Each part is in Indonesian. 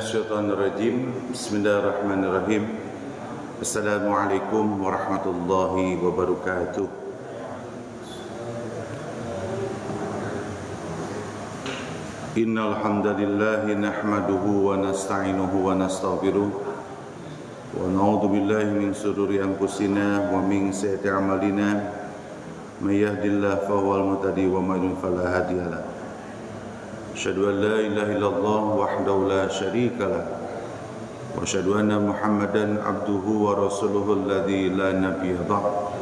minasyaitonirrajim. Bismillahirrahmanirrahim. Assalamualaikum warahmatullahi wabarakatuh. Innal hamdalillah nahmaduhu wa nasta'inuhu wa nastaghfiruh wa na'udzu billahi min shururi anfusina wa min sayyiati a'malina. May yahdihillahu fahuwal muhtadi wa may yudlil fala hadiyalah. Asyhadu an la ilaha illallah wahdahu la syarikalah wa asyhadu anna Muhammadan abduhu wa rasuluhu alladzi la nabiyya ba'd.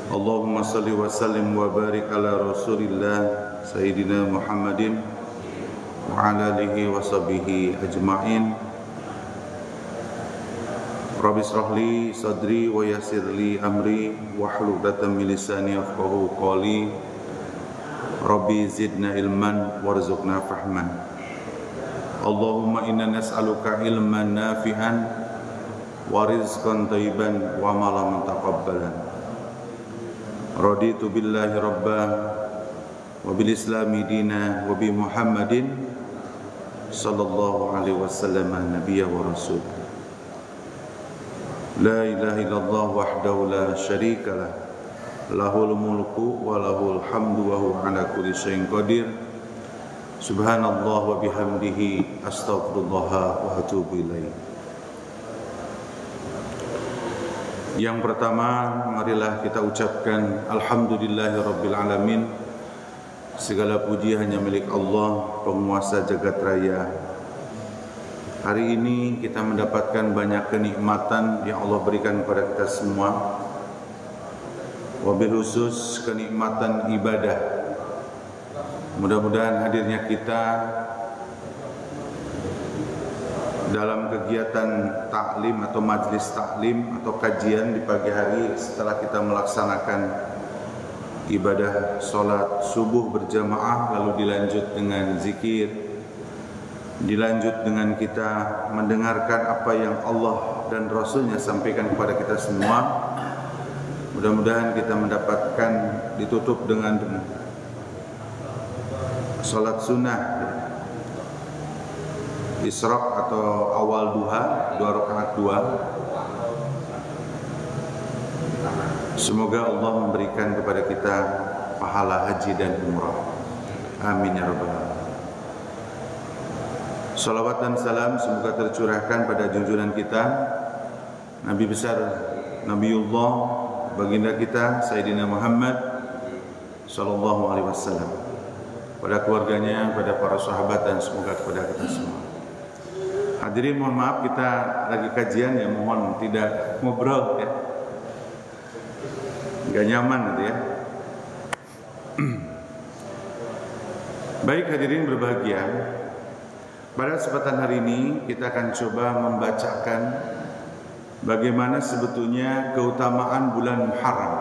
Allahumma shalli wa sallim wa barik ala Rasulillah Sayyidina Muhammadin wa ala alihi wa sahbihi ajma'in. Rabbi shrah li sadri wa yassir li amri wahlul 'uqdatam min lisani yafqahu qawli. Rabbi zidna ilman warzuqna fahman. Allahumma inna nas'aluka ilman nafi'an wa rizqan thayyiban wa amalan taqabbalan. Raditu billahi rabba wa bil islami dina wa bi Muhammadin sallallahu alaihi wasallam nabiyya wa rasul. La ilaha illallah wahdahu la syarikalah lahul mulku wa lahul hamdu wa huwa ala kulli syai'in qadir. Subhanallah wa bihamdihi astaghfirullah wa atubu ilaih. Yang pertama, marilah kita ucapkan alhamdulillahirabbil alamin. Segala puji hanya milik Allah, penguasa jagat raya. Hari ini kita mendapatkan banyak kenikmatan yang Allah berikan kepada kita semua. Wabil khusus kenikmatan ibadah. Mudah-mudahan hadirnya kita dalam kegiatan taklim atau majlis taklim atau kajian di pagi hari setelah kita melaksanakan ibadah sholat subuh berjamaah, lalu dilanjut dengan zikir, dilanjut dengan kita mendengarkan apa yang Allah dan Rasulnya sampaikan kepada kita semua. Mudah-mudahan kita mendapatkan ditutup dengan salat sunnah Isyraq atau awal duha, 2 rakaat 2. Semoga Allah memberikan kepada kita pahala haji dan umrah. Amin ya rabbal alamin. Salawat dan salam semoga tercurahkan pada junjungan kita Nabi besar Nabiullah baginda kita Sayyidina Muhammad sallallahu alaihi wasallam, pada keluarganya, pada para sahabat, dan semoga kepada kita semua. Hadirin, mohon maaf kita lagi kajian ya, mohon tidak ngobrol ya, nggak nyaman gitu ya. Baik hadirin berbahagia, pada kesempatan hari ini kita akan coba membacakan bagaimana sebetulnya keutamaan bulan Muharram.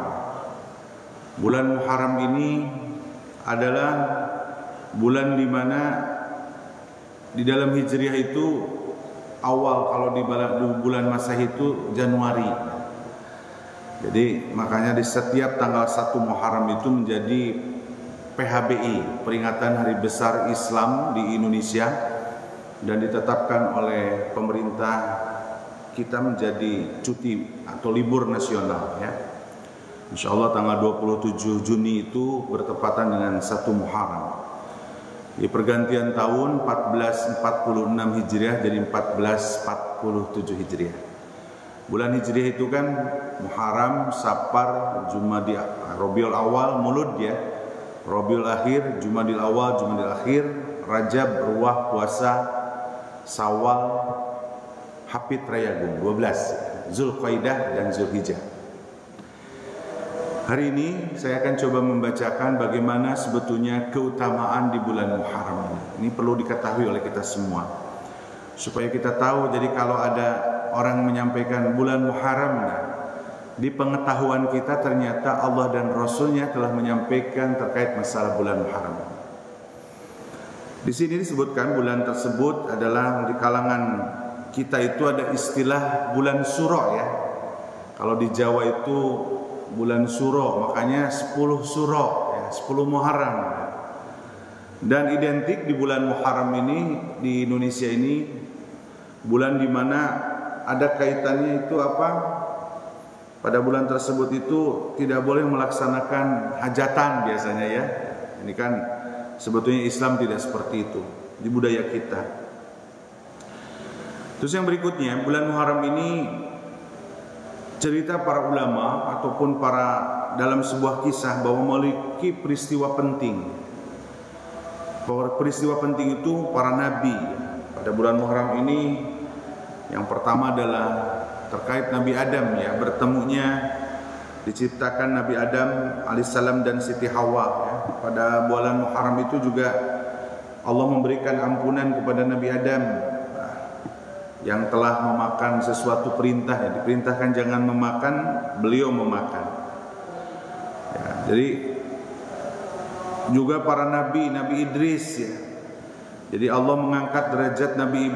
Bulan Muharram ini adalah bulan di mana di dalam Hijriah itu awal, kalau di bulan Masehi itu Januari. Jadi makanya di setiap tanggal 1 Muharram itu menjadi PHBI, peringatan Hari Besar Islam di Indonesia, dan ditetapkan oleh pemerintah kita menjadi cuti atau libur nasional ya. Insyaallah tanggal 27 Juni itu bertepatan dengan 1 Muharram. Di pergantian tahun 1446 Hijriah jadi 1447 Hijriah. Bulan Hijriah itu kan Muharram, Safar, Jumadil, Rabiul Awal, Mulud ya. Rabiul Akhir, Jumadil Awal, Jumadil Akhir, Rajab, Ruwah, Puasa, Syawal, Hapit Rayagung 12, Zulqaidah dan Zulhijjah. Hari ini saya akan coba membacakan bagaimana sebetulnya keutamaan di bulan Muharram ini. Ini perlu diketahui oleh kita semua, supaya kita tahu. Jadi kalau ada orang menyampaikan bulan Muharram, nah, di pengetahuan kita ternyata Allah dan Rasulnya telah menyampaikan terkait masalah bulan Muharram. Di sini disebutkan bulan tersebut adalah di kalangan kita itu ada istilah bulan suro ya. Kalau di Jawa itu bulan suro, makanya 10 suro ya, 10 Muharram. Dan identik di bulan Muharram ini di Indonesia ini bulan dimana ada kaitannya itu apa? Pada bulan tersebut itu tidak boleh melaksanakan hajatan biasanya ya. Ini kan sebetulnya Islam tidak seperti itu di budaya kita. Terus yang berikutnya, bulan Muharram ini cerita para ulama ataupun para dalam sebuah kisah bahwa memiliki peristiwa penting. Bahwa peristiwa penting itu para nabi. Pada bulan Muharram ini yang pertama adalah terkait Nabi Adam ya, bertemunya diciptakan Nabi Adam alaihissalam dan Siti Hawa ya. Pada bulan Muharram itu juga Allah memberikan ampunan kepada Nabi Adam yang telah memakan sesuatu perintah ya, diperintahkan jangan memakan, beliau memakan ya, jadi juga para nabi, Nabi Idris ya. Jadi Allah mengangkat derajat Nabi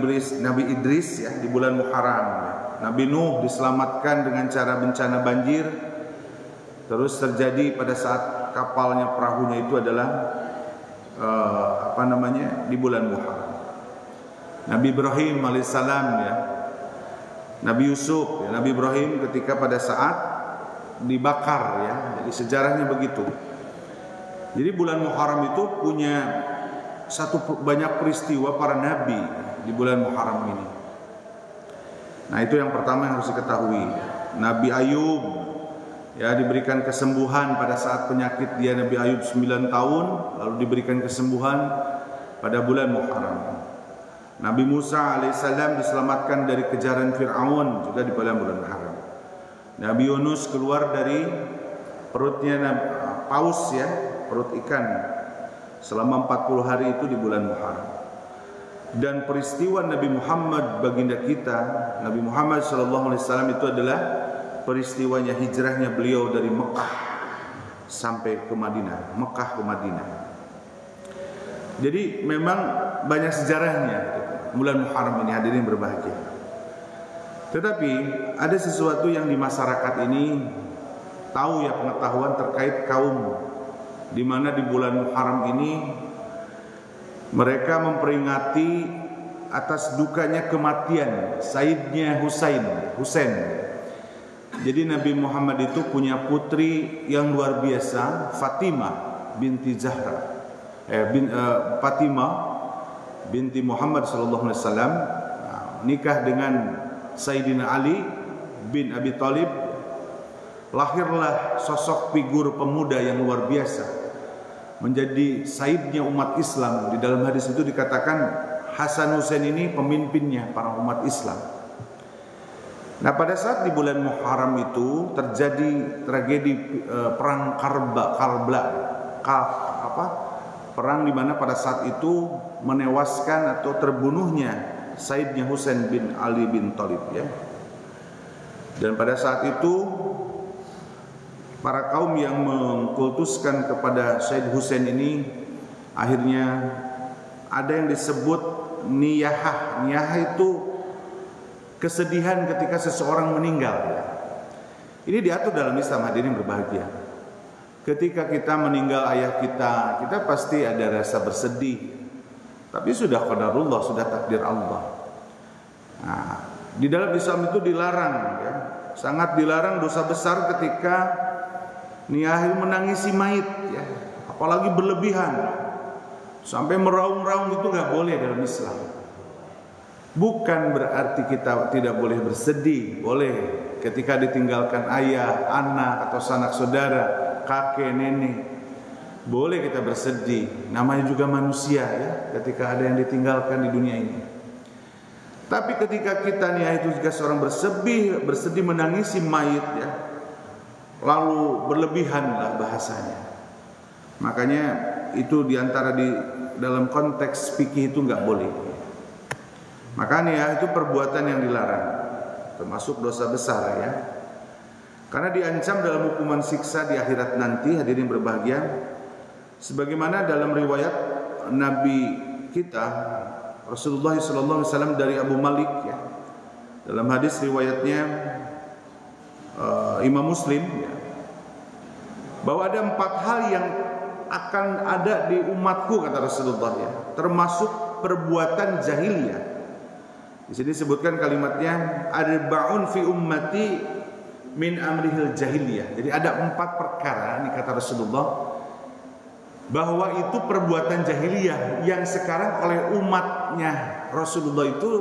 Idris ya di bulan Muharram ya. Nabi Nuh diselamatkan dengan cara bencana banjir. Terus terjadi pada saat kapalnya, perahunya itu adalah di bulan Muharram. Nabi Ibrahim alaihissalam ya, Nabi Yusuf ya, Nabi Ibrahim ketika pada saat dibakar ya. Jadi sejarahnya begitu. Jadi bulan Muharram itu punya banyak peristiwa para nabi di bulan Muharram ini. Nah, itu yang pertama yang harus diketahui. Nabi Ayub ya diberikan kesembuhan pada saat penyakit dia, Nabi Ayub 9 tahun lalu diberikan kesembuhan pada bulan Muharram. Nabi Musa alaihissalam diselamatkan dari kejaran Fir'aun juga di bulan Muharram. Nabi Yunus keluar dari perutnya paus ya, perut ikan selama 40 hari itu di bulan Muharram. Dan peristiwa Nabi Muhammad baginda kita, Nabi Muhammad SAW itu adalah peristiwanya hijrahnya beliau dari Mekah sampai ke Madinah, Mekah ke Madinah. Jadi memang banyak sejarahnya bulan Muharram ini, hadirin berbahagia. Tetapi ada sesuatu yang di masyarakat ini tahu ya, pengetahuan terkait kaum di mana di bulan Muharram ini mereka memperingati atas dukanya kematian Sayyidnya Husain. Jadi Nabi Muhammad itu punya putri yang luar biasa, Fatimah binti Zahra. Fatimah binti Muhammad sallallahu alaihi wasallam nikah dengan Sayyidina Ali bin Abi Thalib. Lahirlah sosok figur pemuda yang luar biasa, menjadi sayyidnya umat Islam. Di dalam hadis itu dikatakan Hasan Husain ini pemimpinnya para umat Islam. Nah, pada saat di bulan Muharram itu terjadi tragedi perang perang di mana pada saat itu menewaskan atau terbunuhnya Sayyidnya Husain bin Ali bin Thalib ya. Dan pada saat itu para kaum yang mengkultuskan kepada Sayyid Husain ini akhirnya ada yang disebut niyahah. Niyahah itu kesedihan ketika seseorang meninggal. Ini diatur dalam Islam, hadirin berbahagia. Ketika kita meninggal ayah kita, kita pasti ada rasa bersedih. Tapi sudah qadarullah, sudah takdir Allah. Nah, di dalam Islam itu dilarang ya. Sangat dilarang, dosa besar ketika niyah menangisi mayit ya, apalagi berlebihan sampai meraung-raung, itu nggak boleh dalam Islam. Bukan berarti kita tidak boleh bersedih, boleh ketika ditinggalkan ayah, anak atau sanak saudara, kakek, nenek, boleh kita bersedih. Namanya juga manusia ya, ketika ada yang ditinggalkan di dunia ini. Tapi ketika kita niyah itu jika seorang bersedih menangisi mayit ya, lalu berlebihanlah bahasanya. Makanya itu diantara di dalam konteks fikih itu nggak boleh. Makanya itu perbuatan yang dilarang, termasuk dosa besar ya. Karena diancam dalam hukuman siksa di akhirat nanti, hadirin berbahagia. Sebagaimana dalam riwayat Nabi kita Rasulullah SAW dari Abu Malik ya. Dalam hadis riwayatnya Imam Muslim ya, bahwa ada 4 hal yang akan ada di umatku, kata Rasulullah ya, termasuk perbuatan jahiliyah. Di sini disebutkan kalimatnya arba'un fi ummati min amrihil jahiliyah. Jadi ada 4 perkara, ini kata Rasulullah, bahwa itu perbuatan jahiliyah yang sekarang oleh umatnya Rasulullah itu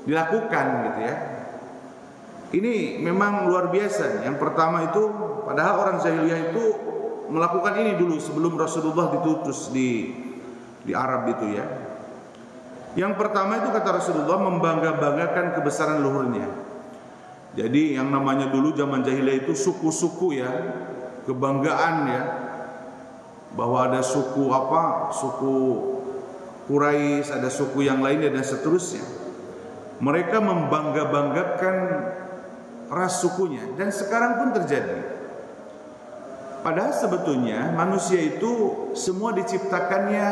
dilakukan gitu ya. Ini memang luar biasa. Yang pertama itu, padahal orang jahiliyah itu melakukan ini dulu sebelum Rasulullah ditutus di Arab itu ya. Yang pertama itu kata Rasulullah membangga-banggakan kebesaran luhurnya. Jadi yang namanya dulu zaman jahiliyah itu suku-suku ya, kebanggaan ya, bahwa ada suku apa, suku Quraisy, ada suku yang lainnya dan seterusnya. Mereka membangga-banggakan ras sukunya, dan sekarang pun terjadi. Padahal sebetulnya manusia itu semua diciptakannya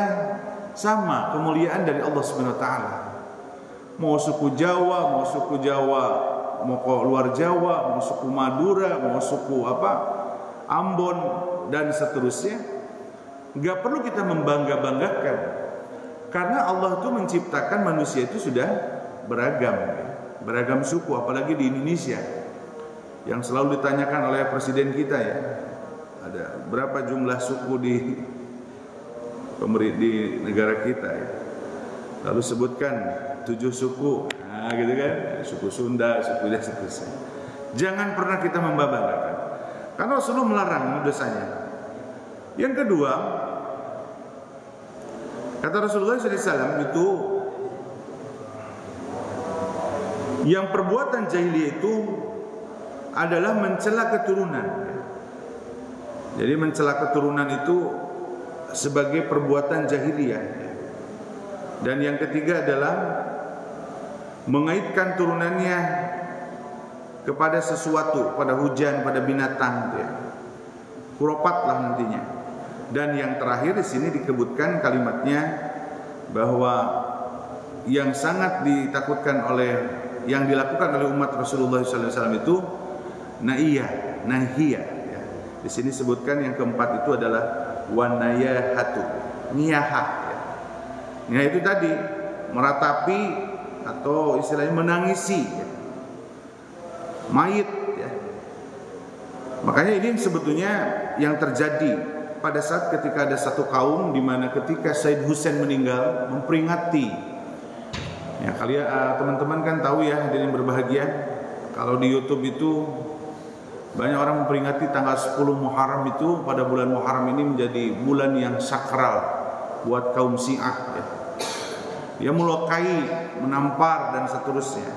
sama, kemuliaan dari Allah Subhanahu wa taala. Mau suku Jawa, mau ke luar Jawa, mau suku Madura, mau suku apa, Ambon dan seterusnya. Enggak perlu kita membangga-banggakan. Karena Allah itu menciptakan manusia itu sudah beragam, beragam suku, apalagi di Indonesia. Yang selalu ditanyakan oleh presiden kita ya, ada berapa jumlah suku di negara kita ya. Lalu sebutkan 7 suku, nah gitu kan, suku Sunda, suku dan seterusnya. Jangan pernah kita membanggakan, karena Rasulullah melarang dosanya. Yang kedua, kata Rasulullah SAW itu, yang perbuatan jahiliyah itu adalah mencela keturunan. Jadi mencela keturunan itu sebagai perbuatan jahiliyah. Dan yang ketiga adalah mengaitkan turunannya kepada sesuatu, pada hujan, pada binatang, ya. Kuropat lah nantinya. Dan yang terakhir di sini disebutkan kalimatnya bahwa yang sangat ditakutkan oleh, yang dilakukan oleh umat Rasulullah SAW itu nahiyah. Ya. Di sini sebutkan yang keempat itu adalah wanayahatu, niyahah. Ya. Nah itu tadi meratapi atau istilahnya menangisi ya, mayit. Ya. Makanya ini sebetulnya yang terjadi pada saat ketika ada satu kaum di mana ketika Said Husain meninggal memperingati. Ya kalian teman-teman kan tahu ya, hadirin berbahagia, kalau di YouTube itu banyak orang memperingati tanggal 10 Muharram itu, pada bulan Muharram ini menjadi bulan yang sakral buat kaum Syiah ya. Dia melukai, menampar dan seterusnya.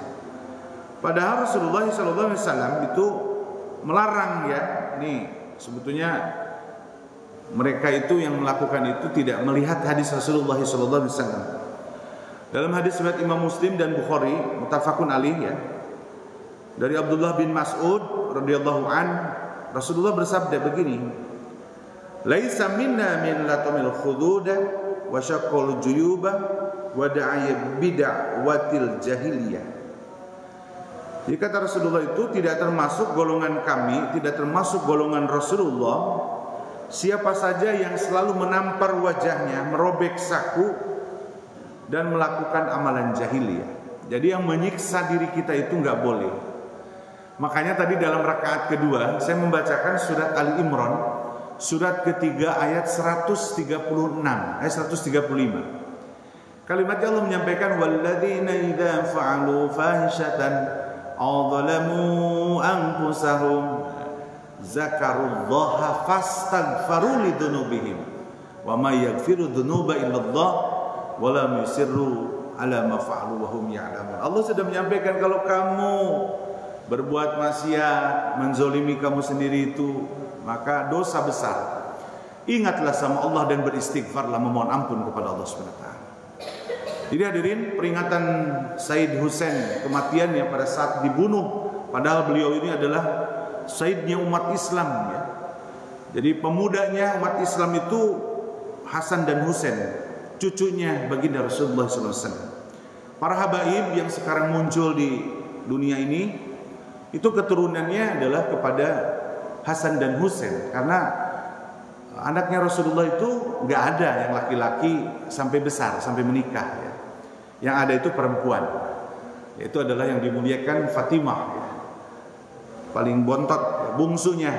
Padahal Rasulullah SAW itu melarang ya. Ini sebetulnya mereka itu yang melakukan itu tidak melihat hadis Rasulullah SAW. Dalam hadis riwayat Imam Muslim dan Bukhari, muttafaqun alaih ya, dari Abdullah bin Mas'ud radhiyallahu an, Rasulullah bersabda begini, "Laisa minna min latamil khududa wa syaqqal juyuba wa da'i bid'awatil jahiliyah." Jadi kata Rasulullah itu tidak termasuk golongan kami, tidak termasuk golongan Rasulullah, siapa saja yang selalu menampar wajahnya, merobek saku dan melakukan amalan jahiliyah. Jadi yang menyiksa diri kita itu nggak boleh. Makanya tadi dalam rakaat kedua saya membacakan surat Ali Imran, surat ketiga ayat 136, ayat 135. Kalimatnya Allah menyampaikan, walladzina idza fa'alu fahishatan aw zalamu anfusahum zakarullaha fastaghfaru lidzunubihim wa may yaghfiru dzunuba illallah wa lam yusirru ala ma fa'alu wa hum ya'lamun. Allah sudah menyampaikan kalau kamu berbuat maksiat, menzolimi kamu sendiri itu, maka dosa besar. Ingatlah sama Allah dan beristighfarlah, memohon ampun kepada Allah SWT. Jadi hadirin, peringatan Said Husain, kematiannya pada saat dibunuh, padahal beliau ini adalah Saidnya umat Islam ya. Jadi pemudanya umat Islam itu Hasan dan Husain, cucunya baginda Rasulullah SAW. Para habaib yang sekarang muncul di dunia ini, itu keturunannya adalah kepada Hasan dan Husain, karena anaknya Rasulullah itu nggak ada yang laki-laki sampai besar, sampai menikah ya. Yang ada itu perempuan. Itu adalah yang dimuliakan Fatimah ya. Paling bontot ya, bungsunya,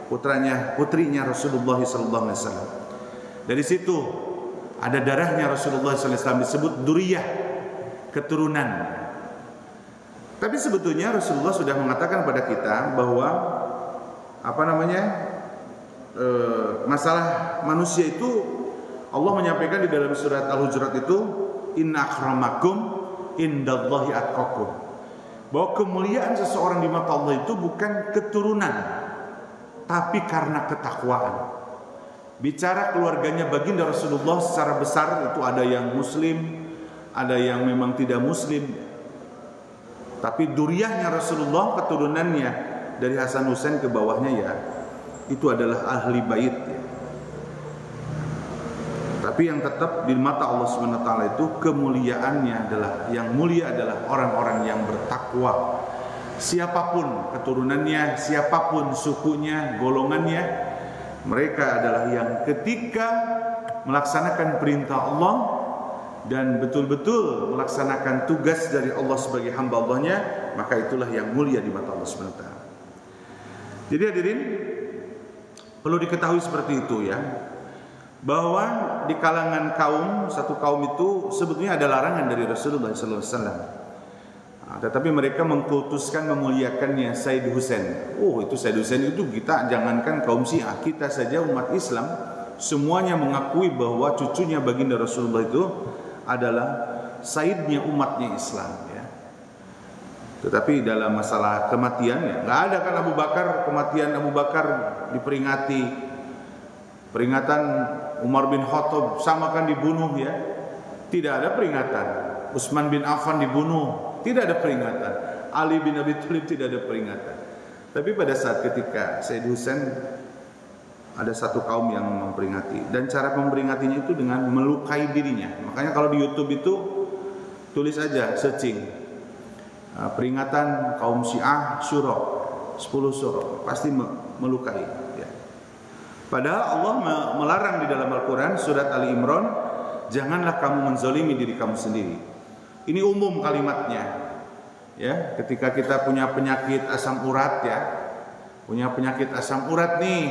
putrinya Rasulullah SAW. Dari situ ada darahnya Rasulullah SAW, disebut duriyah, keturunan. Tapi sebetulnya Rasulullah sudah mengatakan pada kita bahwa masalah manusia itu Allah menyampaikan di dalam surat Al-Hujurat itu, inna akramakum indallahi atqakum, bahwa kemuliaan seseorang di mata Allah itu bukan keturunan, tapi karena ketakwaan. Bicara keluarganya baginda Rasulullah secara besar itu ada yang muslim, ada yang memang tidak muslim. Tapi duriyahnya Rasulullah, keturunannya dari Hasan Husain ke bawahnya ya, itu adalah ahli bait ya. Tapi yang tetap di mata Allah SWT itu kemuliaannya adalah, yang mulia adalah orang-orang yang bertakwa. Siapapun keturunannya, siapapun sukunya, golongannya, mereka adalah yang ketika melaksanakan perintah Allah dan betul-betul melaksanakan tugas dari Allah sebagai hamba Allahnya, maka itulah yang mulia di mata Allah SWT. Jadi hadirin, perlu diketahui seperti itu ya, bahwa di kalangan kaum, satu kaum itu sebetulnya ada larangan dari Rasulullah SAW. Tetapi mereka mengkultuskan, memuliakannya Sayyid Husain. Oh, itu Sayyid Husain itu, kita jangankan kaum Syiah, kita saja umat Islam semuanya mengakui bahwa cucunya baginda Rasulullah itu adalah Sayyidnya umatnya Islam ya. Tetapi dalam masalah kematian ya, nggak ada kan Abu Bakar, kematian Abu Bakar diperingati, peringatan Umar bin Khattab sama kan dibunuh ya, tidak ada peringatan. Utsman bin Affan dibunuh, tidak ada peringatan. Ali bin Abi Thalib tidak ada peringatan. Tapi pada saat ketika Sayyid Husain, ada satu kaum yang memperingati, dan cara memperingatinya itu dengan melukai dirinya. Makanya kalau di YouTube itu tulis aja, searching peringatan kaum Syiah Syura, 10 Syura, pasti melukai ya. Padahal Allah melarang di dalam Al-Quran surat Ali Imran, janganlah kamu menzalimi diri kamu sendiri. Ini umum kalimatnya ya. Ketika kita punya penyakit asam urat ya, punya penyakit asam urat nih,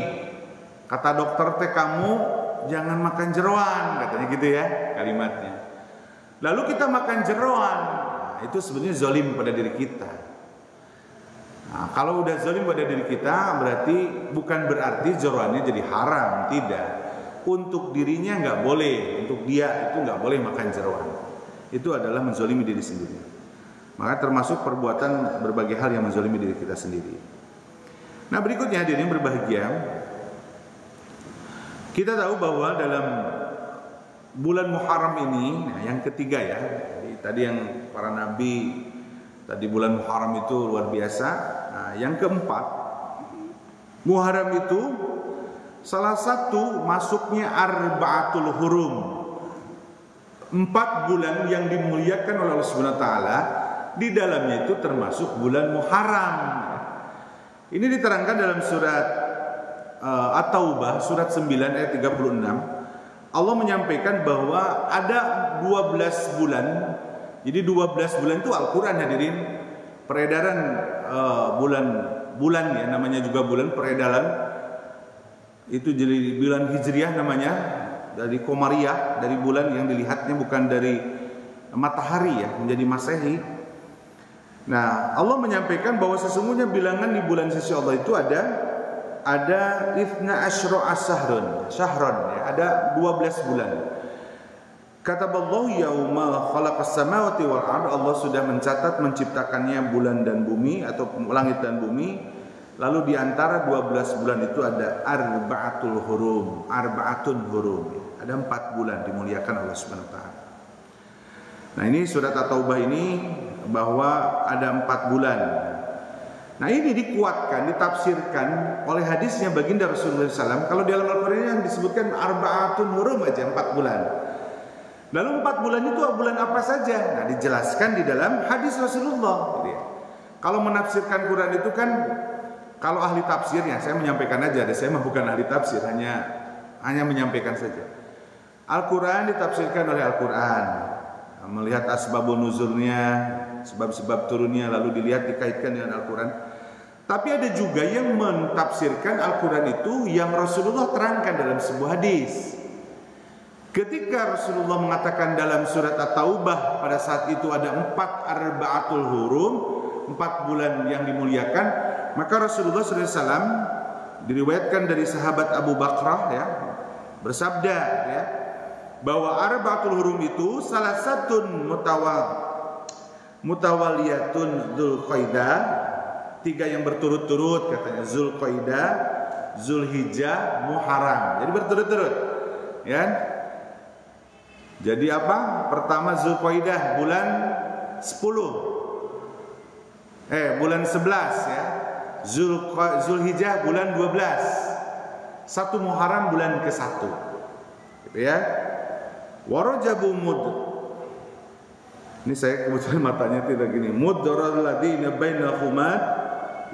kata dokter teh kamu jangan makan jeroan, katanya gitu ya kalimatnya. Lalu kita makan jeroan, nah, itu sebenarnya zalim pada diri kita. Nah, kalau udah zalim pada diri kita, berarti bukan berarti jeroannya jadi haram, tidak. Untuk dirinya nggak boleh, untuk dia itu nggak boleh makan jeroan. Itu adalah menzalimi diri sendiri. Maka termasuk perbuatan berbagai hal yang menzalimi diri kita sendiri. Nah berikutnya hadirin berbahagia, kita tahu bahwa dalam bulan Muharram ini, nah yang ketiga ya, tadi yang para nabi, tadi bulan Muharram itu luar biasa. Nah, yang keempat, Muharram itu salah satu masuknya Arba'atul Hurum, 4 bulan yang dimuliakan oleh Allah Subhanahu wa taala. Di dalamnya itu termasuk bulan Muharram. Ini diterangkan dalam surat At-Taubah surat 9 ayat 36. Allah menyampaikan bahwa ada 12 bulan. Jadi 12 bulan itu Al-Qur'an hadirin. Peredaran bulan ya, namanya juga bulan peredaran. Itu jadi bulan Hijriah namanya, dari Komariah, dari bulan yang dilihatnya bukan dari matahari ya, menjadi Masehi. Nah, Allah menyampaikan bahwa sesungguhnya bilangan di bulan sisi Allah itu ada 12 syahron ya, ada 12 bulan. Kataballahu yauma khalaqas samawati wal ard, Allah sudah mencatat menciptakannya bulan dan bumi atau langit dan bumi. Lalu di antara 12 bulan itu ada arba'atun hurum. Ada 4 bulan dimuliakan Allah Subhanahu wa taala. Nah, ini surat At-Taubah ini bahwa ada 4 bulan. Nah, ini dikuatkan, ditafsirkan oleh hadisnya baginda Rasulullah SAW. Kalau di dalam Al-Qur'an yang disebutkan arba'atun hurum aja 4 bulan. Lalu 4 bulan itu bulan apa saja? Nah, dijelaskan di dalam hadis Rasulullah. Kalau menafsirkan Quran itu kan, kalau ahli tafsirnya, saya menyampaikan aja, saya mah bukan ahli tafsir, hanya hanya menyampaikan saja. Al-Quran ditafsirkan oleh Al-Quran, melihat asbabun nuzulnya, sebab-sebab turunnya, lalu dilihat dikaitkan dengan Al-Quran. Tapi ada juga yang mentafsirkan Al-Quran itu yang Rasulullah terangkan dalam sebuah hadis. Ketika Rasulullah mengatakan dalam surat At-Taubah, pada saat itu ada 4 arba'atul hurum, 4 bulan yang dimuliakan, maka Rasulullah SAW diriwayatkan dari sahabat Abu Bakrah ya, bersabda ya, bahwa arba'atul hurum itu salah satu mutawaliyatun Dzulqa'dah, 3 yang berturut-turut katanya, Dzulqa'dah, Dzulhijjah, Muharram. Jadi berturut-turut ya. Jadi apa? Pertama Dzulqa'dah bulan 11 ya. Dzulhijjah bulan 12. 1 Muharram bulan ke-1. Gitu ya. Wa Rajabu mud. Ini saya kebetulan matanya tidak gini. Muddaral ladina baina Humad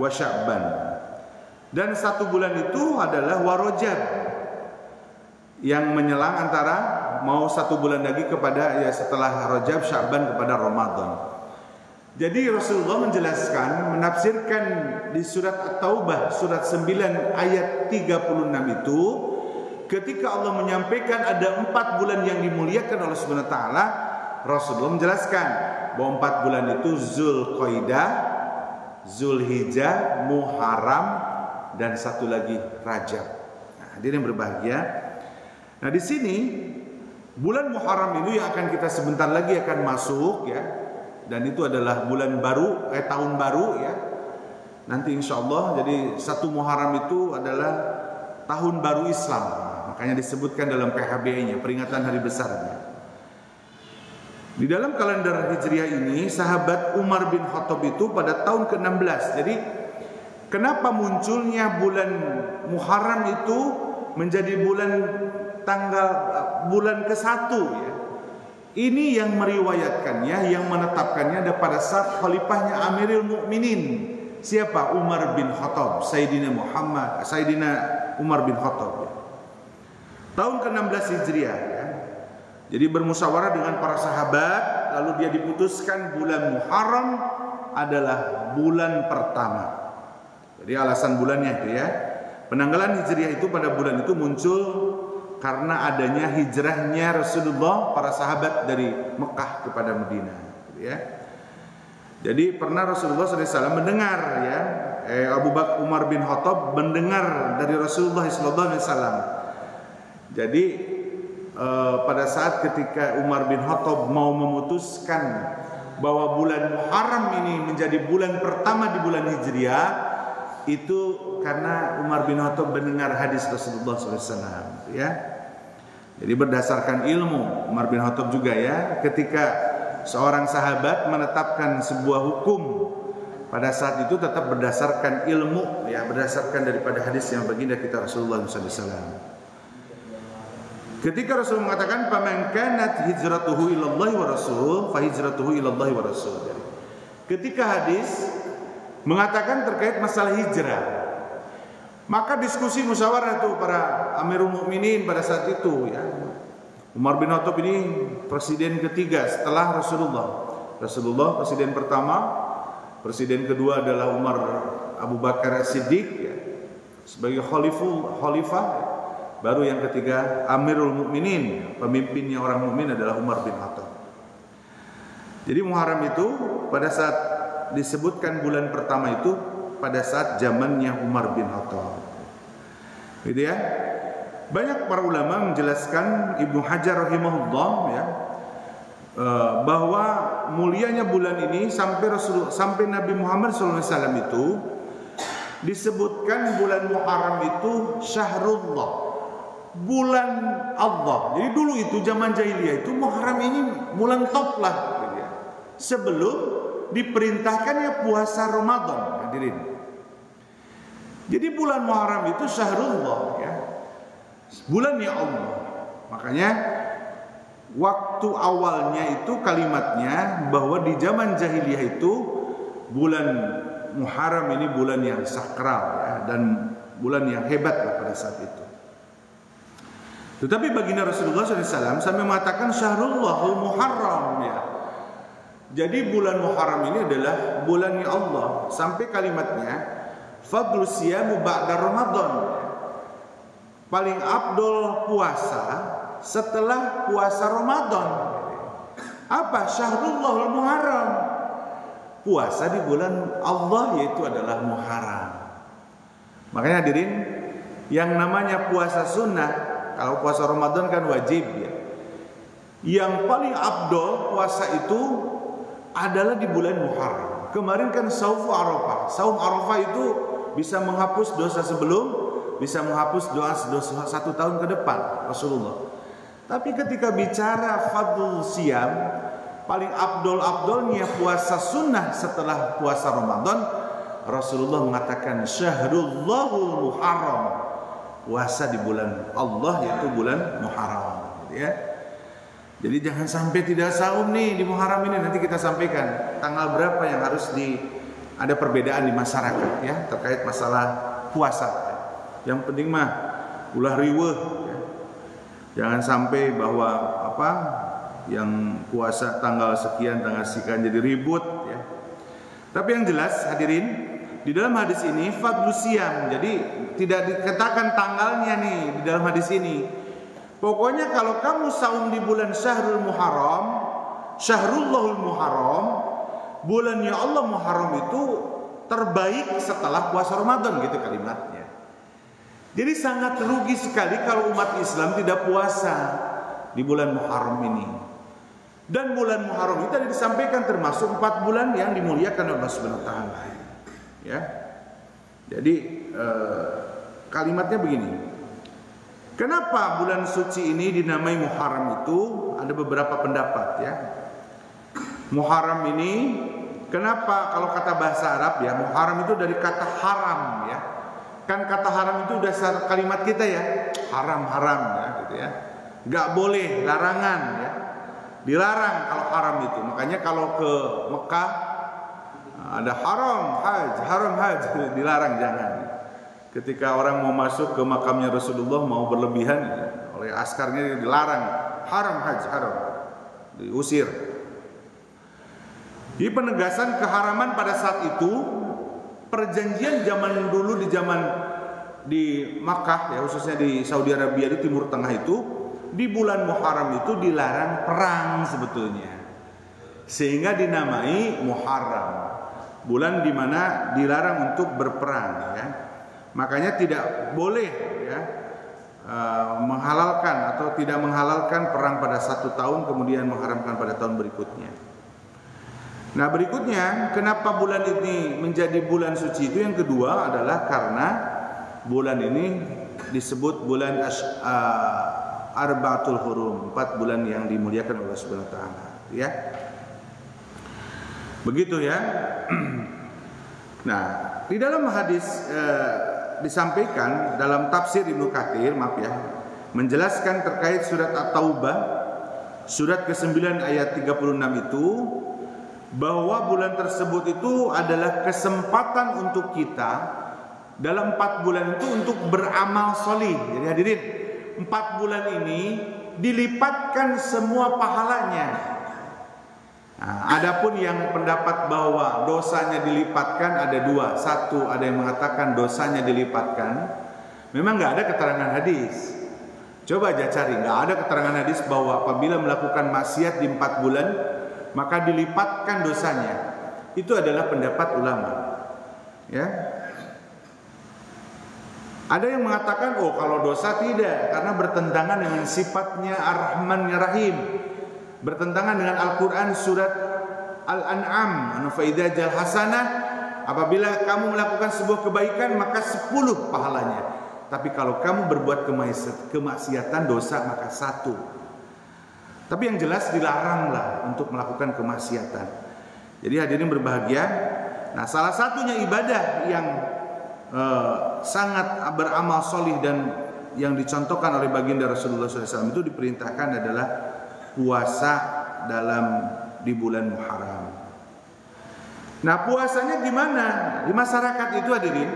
wa Sya'ban. Dan 1 bulan itu adalah Warajab, yang menyelang antara mau 1 bulan lagi kepada ya setelah Rajab, Sya'ban kepada Ramadan. Jadi Rasulullah menjelaskan, menafsirkan di surat At-Taubah surat 9 ayat 36 itu, ketika Allah menyampaikan ada 4 bulan yang dimuliakan oleh Subhanahu wa taala, Rasulullah menjelaskan bahwa 4 bulan itu Dzulqa'dah, Dzulhijjah, Muharram, dan 1 lagi Rajab. Nah, hadirin berbahagia. Nah, di sini bulan Muharram itu yang akan kita sebentar lagi akan masuk ya. Dan itu adalah bulan baru, tahun baru ya. Nanti insya Allah, jadi 1 Muharram itu adalah tahun baru Islam. Makanya disebutkan dalam PHBI-nya, peringatan hari besarnya. Di dalam kalender Hijriah ini, sahabat Umar bin Khattab itu pada tahun ke-16. Jadi kenapa munculnya bulan Muharram itu menjadi bulan ke-1 ya? Ini yang meriwayatkannya, yang menetapkannya ada pada saat khalifahnya Amirul Mukminin. Siapa? Umar bin Khattab, Sayyidina Umar bin Khattab ya. Tahun ke-16 Hijriah ya. Jadi bermusyawarah dengan para sahabat, lalu dia diputuskan bulan Muharram adalah bulan pertama. Jadi alasan bulannya itu ya. Penanggalan Hijriah itu pada bulan itu muncul karena adanya hijrahnya Rasulullah, para sahabat dari Mekah kepada Madinah, gitu ya. Jadi pernah Rasulullah SAW mendengar ya, Abu Bakar Umar bin Khattab mendengar dari Rasulullah SAW. Jadi pada saat ketika Umar bin Khattab mau memutuskan bahwa bulan Muharram ini menjadi bulan pertama di bulan Hijriah, itu karena Umar bin Khattab mendengar hadis Rasulullah SAW ya. Jadi berdasarkan ilmu Umar bin Khattab juga ya, ketika seorang sahabat menetapkan sebuah hukum pada saat itu tetap berdasarkan ilmu ya, berdasarkan daripada hadis yang baginda kita Rasulullah SAW. Ketika Rasul mengatakan faman kanat hijratuhu ilallahi wa rasul fa hijratuhu ilallahi wa rasul. Ketika hadis mengatakan terkait masalah hijrah, maka diskusi musyawarah itu para Amirul Mukminin pada saat itu ya. Umar bin Khattab ini presiden ketiga setelah Rasulullah. Rasulullah presiden pertama, presiden kedua adalah Umar Abu Bakar As-Siddiq ya, sebagai khalifah. Baru yang ketiga Amirul Mukminin, pemimpinnya orang mukmin adalah Umar bin Khattab. Jadi Muharram itu pada saat disebutkan bulan pertama itu pada saat zamannya Umar bin Khattab. Gitu ya. Banyak para ulama menjelaskan, Ibnu Hajar rahimahullah ya, bahwa mulianya bulan ini sampai Nabi Muhammad SAW itu disebutkan bulan Muharram itu syahrullah, bulan Allah. Jadi dulu itu zaman jahiliyah itu Muharram ini bulan top lah gitu ya. Sebelum diperintahkannya puasa Ramadan, hadirin. Jadi bulan Muharram itu syahrullah ya, bulannya Allah. Makanya waktu awalnya itu kalimatnya bahwa di zaman jahiliyah itu bulan Muharram ini bulan yang sakral ya, dan bulan yang hebat lah pada saat itu. Tetapi baginda Rasulullah SAW sampai mengatakan Syahrullahul Muharram ya. Jadi bulan Muharram ini adalah bulannya Allah. Sampai kalimatnya fadlu siyamu ba'da Ramadan. Paling afdol puasa setelah puasa Ramadan. Apa? Syahrullahul Muharram. Puasa di bulan Allah yaitu adalah Muharram. Makanya hadirin, yang namanya puasa sunnah, kalau puasa Ramadan kan wajib ya. Yang paling afdol puasa itu adalah di bulan Muharram. Kemarin kan saum Arafah. Saum Arafah itu bisa menghapus dosa sebelum, bisa menghapus dosa 1 tahun ke depan Rasulullah. Tapi ketika bicara fadlul siyam, paling afdolnya puasa sunnah setelah puasa Ramadan, Rasulullah mengatakan Syahrullahul Muharram. Puasa di bulan Allah yaitu bulan Muharram ya. Jadi jangan sampai tidak saum nih di Muharram ini. Nanti kita sampaikan tanggal berapa yang harus ada perbedaan di masyarakat ya terkait masalah puasa. Yang penting mah ulah riweuh ya. Jangan sampai bahwa yang puasa tanggal sekian jadi ribut ya. Tapi yang jelas hadirin, di dalam hadis ini fadlu siyam. Jadi tidak dikatakan tanggalnya nih di dalam hadis ini. Pokoknya kalau kamu saum di bulan Syahrul Muharram, Syahrullahul Muharram, bulannya Allah Muharram itu terbaik setelah puasa Ramadan gitu kalimatnya. Jadi sangat rugi sekali kalau umat Islam tidak puasa di bulan Muharram ini. Dan bulan Muharram itu tadi disampaikan termasuk 4 bulan yang dimuliakan oleh Allah Subhanahu wa taala. Ya. Jadi kalimatnya begini. Kenapa bulan suci ini dinamai Muharram itu? Ada beberapa pendapat ya. Muharram ini kenapa kalau kata bahasa Arab ya, Muharram itu dari kata haram ya. Kan kata haram itu dasar kalimat kita ya. Haram-haram ya gitu ya. Enggak boleh, larangan ya. Dilarang kalau haram itu. Makanya kalau ke Mekah ada haram haji, dilarang jangan. Ketika orang mau masuk ke makamnya Rasulullah mau berlebihan oleh askarnya dilarang, haram haji, haram, diusir. Di penegasan keharaman pada saat itu perjanjian zaman dulu di Makkah ya, khususnya di Saudi Arabia di Timur Tengah itu, di bulan Muharram itu dilarang perang sebetulnya, sehingga dinamai Muharram, bulan di mana dilarang untuk berperang ya. Makanya tidak boleh ya menghalalkan atau tidak menghalalkan perang pada 1 tahun kemudian mengharamkan pada tahun berikutnya. Nah berikutnya, kenapa bulan ini menjadi bulan suci itu? Yang kedua adalah karena bulan ini disebut bulan Arba'atul Hurum, 4 bulan yang dimuliakan oleh Allah Subhanahu wa taala ya. Begitu ya. Nah, di dalam hadis disampaikan dalam tafsir Ibnu Katsir, maaf ya, menjelaskan terkait surat At-Taubah surat ke-9 ayat 36 itu, bahwa bulan tersebut itu adalah kesempatan untuk kita dalam 4 bulan itu untuk beramal sholih. Jadi hadirin, 4 bulan ini dilipatkan semua pahalanya. Nah, adapun yang pendapat bahwa dosanya dilipatkan ada 2. Satu, ada yang mengatakan dosanya dilipatkan. Memang nggak ada keterangan hadis. Coba aja cari, nggak ada keterangan hadis bahwa apabila melakukan maksiat di 4 bulan maka dilipatkan dosanya. Itu adalah pendapat ulama. Ya. Ada yang mengatakan kalau dosa tidak, karena bertentangan dengan sifatnya Ar-Rahman Ar-Rahim. Bertentangan dengan Al-Quran surat Al-An'am, fa idza jal hasanah, apabila kamu melakukan sebuah kebaikan maka 10 pahalanya. Tapi kalau kamu berbuat kemaksiatan dosa maka 1. Tapi yang jelas dilaranglah untuk melakukan kemaksiatan. Jadi hadirin berbahagia. Nah, salah satunya ibadah yang sangat beramal solih dan yang dicontohkan oleh baginda Rasulullah SAW itu diperintahkan adalah puasa di bulan Muharram. Nah, puasanya gimana di masyarakat itu hadirin?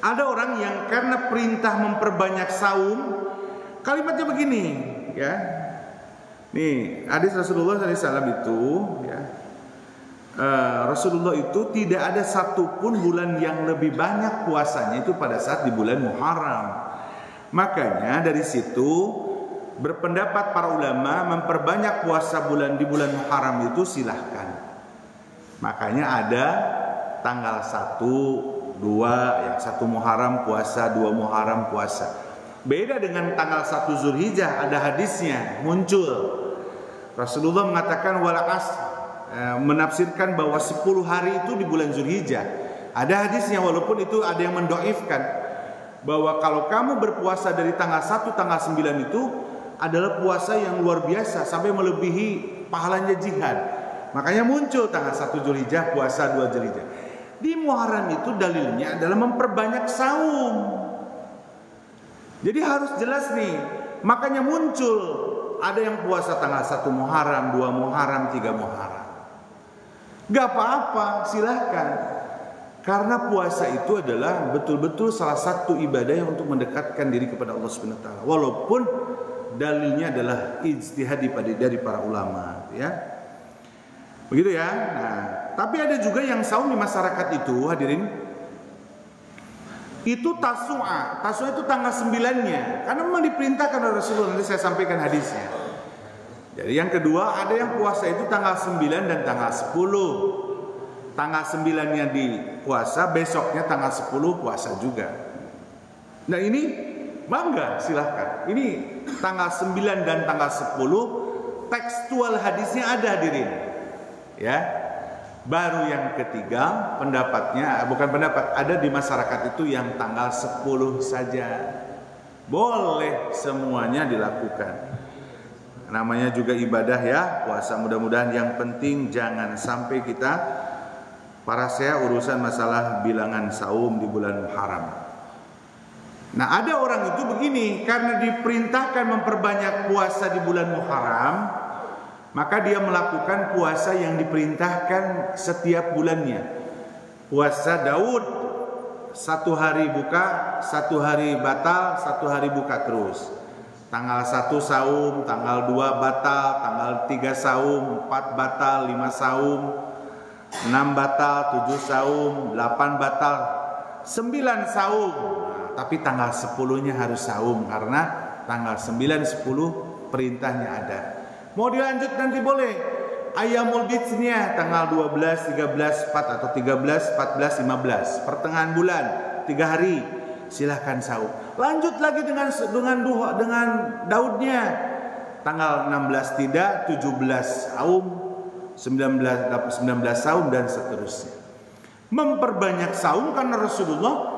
Ada orang yang karena perintah memperbanyak saum, kalimatnya begini, ya. Nih, hadis Rasulullah SAW itu, ya. Rasulullah itu tidak ada satupun bulan yang lebih banyak puasanya itu pada saat di bulan Muharram. Makanya dari situ berpendapat para ulama memperbanyak puasa di bulan Muharram itu silahkan. Makanya ada tanggal 1, 2, yang 1 Muharram puasa, 2 Muharram puasa. Beda dengan tanggal 1 Zulhijjah, ada hadisnya muncul. Rasulullah mengatakan menafsirkan bahwa 10 hari itu di bulan Zulhijjah. Ada hadisnya, walaupun itu ada yang mendoifkan bahwa kalau kamu berpuasa dari tanggal 1, tanggal 9 itu adalah puasa yang luar biasa sampai melebihi pahalanya jihad. Makanya muncul tanggal 1 Zulhijjah puasa, 2 Zulhijjah. Di Muharram itu dalilnya adalah memperbanyak saum. Jadi harus jelas nih. Makanya muncul ada yang puasa tanggal 1 Muharram, 2 Muharram, 3 Muharram. Gak apa-apa, silahkan. Karena puasa itu adalah betul-betul salah satu ibadah yang untuk mendekatkan diri kepada Allah Subhanahu wa taala. Walaupun dalilnya adalah ijtihad dari para ulama, ya. Begitu ya. Nah, tapi ada juga yang saum di masyarakat itu, hadirin. Itu Tasu'a. Tasu'a itu tanggal 9-nya. Karena memang diperintahkan oleh Rasulullah. Nanti saya sampaikan hadisnya. Jadi yang kedua, ada yang puasa itu tanggal 9 dan tanggal 10. Tanggal 9-nya di puasa, besoknya tanggal 10 puasa juga. Nah ini bangga, silahkan. Ini tanggal 9 dan tanggal 10 tekstual hadisnya ada, hadirin. Ya. Baru yang ketiga pendapatnya, bukan pendapat, ada di masyarakat itu yang tanggal 10 saja. Boleh semuanya dilakukan. Namanya juga ibadah ya, puasa. Mudah-mudahan yang penting jangan sampai kita saya urusan masalah bilangan saum di bulan Muharram. Nah, ada orang itu begini, karena diperintahkan memperbanyak puasa di bulan Muharram, maka dia melakukan puasa yang diperintahkan setiap bulannya. Puasa Daud, 1 hari buka, 1 hari batal, 1 hari buka terus. Tanggal 1 saum, tanggal 2 batal, tanggal 3 saum, 4 batal, 5 saum, 6 batal, 7 saum, 8 batal, 9 saum. Nah, tapi tanggal 10-nya harus saum karena tanggal 9, 10 perintahnya ada. Mau dilanjut nanti boleh. Ayyamul bidnya tanggal 12, 13, 4 atau 13, 14, 15. Pertengahan bulan, 3 hari. Silahkan saum. Lanjut lagi dengan Daudnya. Tanggal 16 tidak, 17 saum, 19 saum dan seterusnya. Memperbanyak saum karena Rasulullah